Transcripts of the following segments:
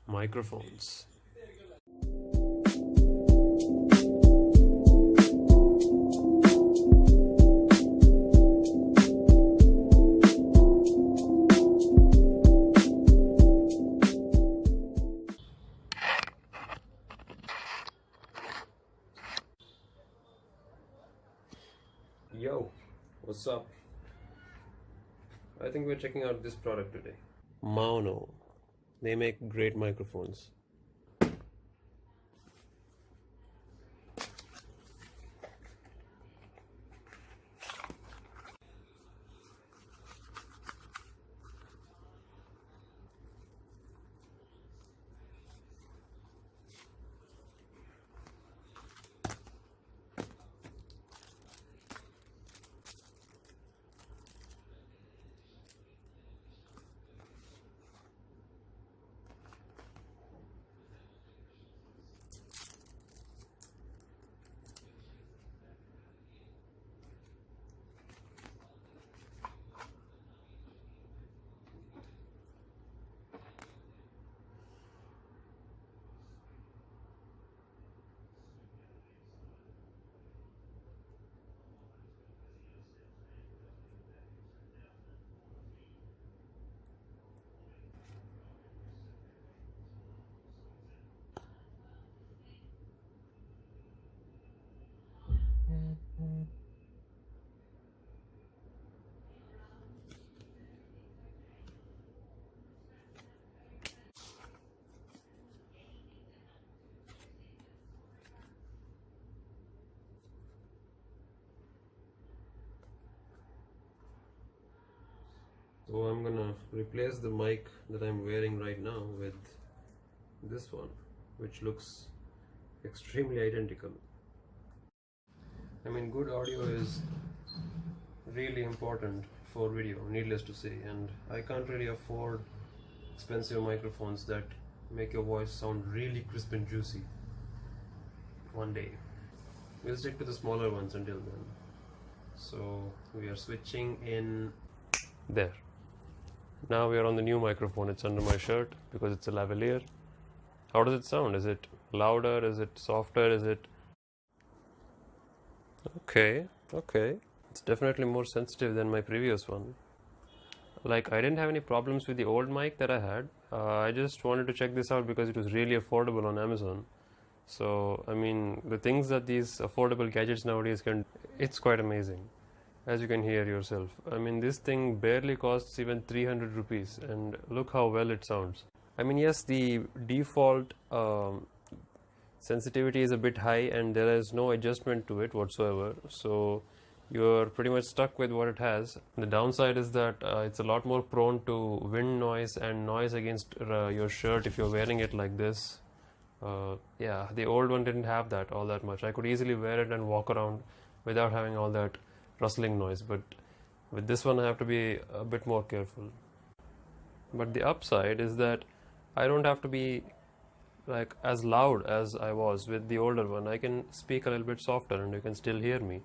Microphones. Yo, what's up? I think we're checking out this product today. Mauno. They make great microphones. So I'm gonna replace the mic that I'm wearing right now with this one, which looks extremely identical. I mean, good audio is really important for video, needless to say, and I can't really afford expensive microphones that make your voice sound really crisp and juicy. One day. We'll stick to the smaller ones until then. So we are switching in there. Now we are on the new microphone. It's under my shirt because it's a lavalier. How does it sound? Is it louder? Is it softer? Is it... Okay. It's definitely more sensitive than my previous one. Like, I didn't have any problems with the old mic that I had. I just wanted to check this out because it was really affordable on Amazon. So, I mean, the things that these affordable gadgets nowadays can... It's quite amazing. As you can hear yourself. I mean, this thing barely costs even 300 rupees, and look how well it sounds. I mean, yes, the default sensitivity is a bit high and there is no adjustment to it whatsoever, so you're pretty much stuck with what it has. The downside is that it's a lot more prone to wind noise and noise against your shirt if you're wearing it like this. Yeah, the old one didn't have that all that much. I could easily wear it and walk around without having all that rustling noise, but with this one I have to be a bit more careful. But the upside is that I don't have to be like as loud as I was with the older one. I can speak a little bit softer and you can still hear me.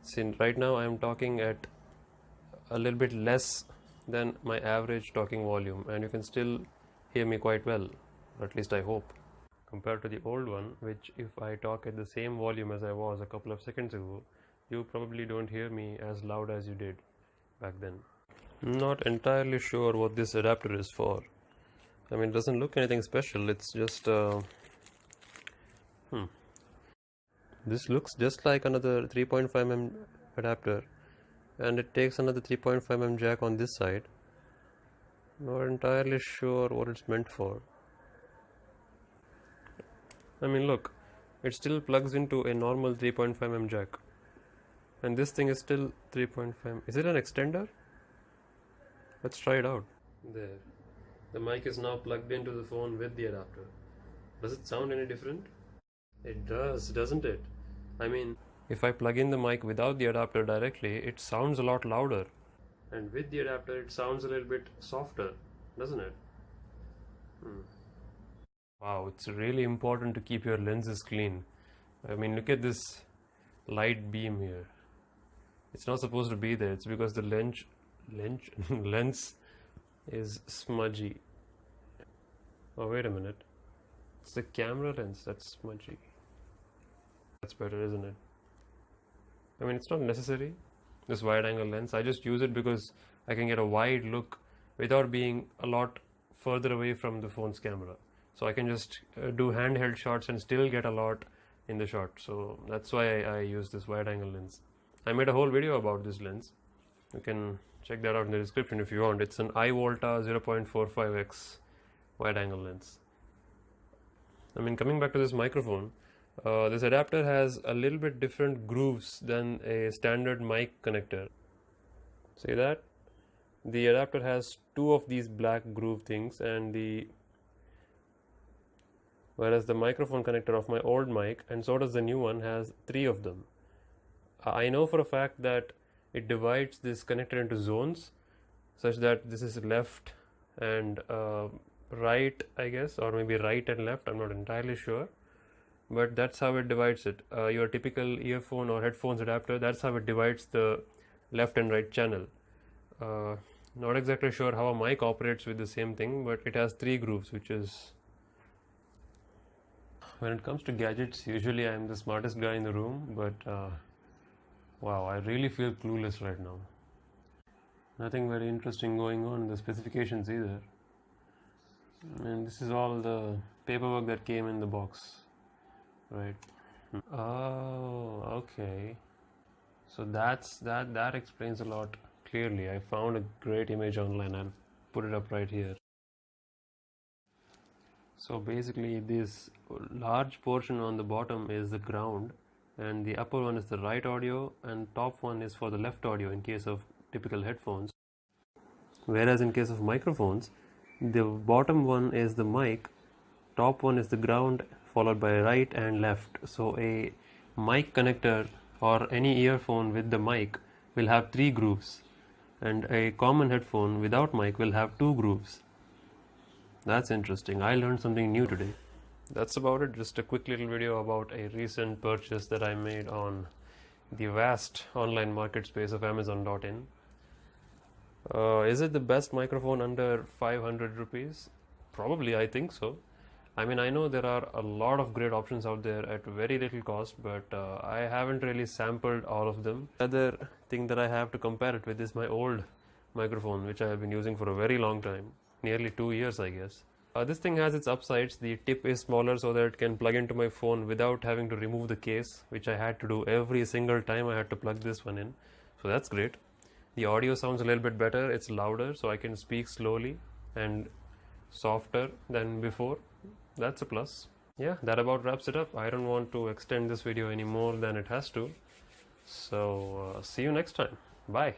Since right now I am talking at a little bit less than my average talking volume and you can still hear me quite well, or at least I hope. Compared to the old one, which if I talk at the same volume as I was a couple of seconds ago, you probably don't hear me as loud as you did back then. Not entirely sure what this adapter is for. I mean, it doesn't look anything special. It's just this looks just like another 3.5mm adapter, and it takes another 3.5mm jack on this side. Not entirely sure what it's meant for. I mean, look, it still plugs into a normal 3.5mm jack. And this thing is still 3.5. Is it an extender? Let's try it out. There. The mic is now plugged into the phone with the adapter. Does it sound any different? It does, doesn't it? I mean, if I plug in the mic without the adapter directly, it sounds a lot louder. And with the adapter, it sounds a little bit softer, doesn't it? Wow, it's really important to keep your lenses clean. I mean, look at this light beam here. It's not supposed to be there. It's because the lens is smudgy. Oh, wait a minute. It's the camera lens that's smudgy. That's better, isn't it? I mean, it's not necessary, this wide angle lens. I just use it because I can get a wide look without being a lot further away from the phone's camera. So I can just do handheld shots and still get a lot in the shot. So that's why I use this wide angle lens. I made a whole video about this lens. You can check that out in the description if you want. It's an iVolta 0.45x wide angle lens. I mean, coming back to this microphone, this adapter has a little bit different grooves than a standard mic connector. See that? The adapter has two of these black groove things, and whereas the microphone connector of my old mic, and so does the new one, has three of them. I know for a fact that it divides this connector into zones, such that this is left and right, I guess, or maybe right and left. I'm not entirely sure, but that's how it divides it. Your typical earphone or headphones adapter, that's how it divides the left and right channel. Not exactly sure how a mic operates with the same thing, but it has three grooves, which is... When it comes to gadgets, usually I'm the smartest guy in the room, but wow, I really feel clueless right now. Nothing very interesting going on in the specifications either. And this is all the paperwork that came in the box, right? Oh, okay. So that explains a lot clearly. I found a great image online. I'll put it up right here. So basically, this large portion on the bottom is the ground, and the upper one is the right audio, and top one is for the left audio in case of typical headphones. Whereas in case of microphones, the bottom one is the mic, top one is the ground, followed by right and left. So a mic connector or any earphone with the mic will have three grooves, and a common headphone without mic will have two grooves. That's interesting. I learned something new today. That's about it. Just a quick little video about a recent purchase that I made on the vast online market space of Amazon.in. Is it the best microphone under 500 rupees? Probably, I think so. I mean, I know there are a lot of great options out there at very little cost, but I haven't really sampled all of them. Other thing that I have to compare it with is my old microphone, which I have been using for a very long time, nearly 2 years, I guess. This thing has its upsides. The tip is smaller so that it can plug into my phone without having to remove the case, which I had to do every single time I had to plug this one in. So that's great. The audio sounds a little bit better. It's louder, so I can speak slowly and softer than before. That's a plus. Yeah, that about wraps it up. I don't want to extend this video any more than it has to. So see you next time. Bye.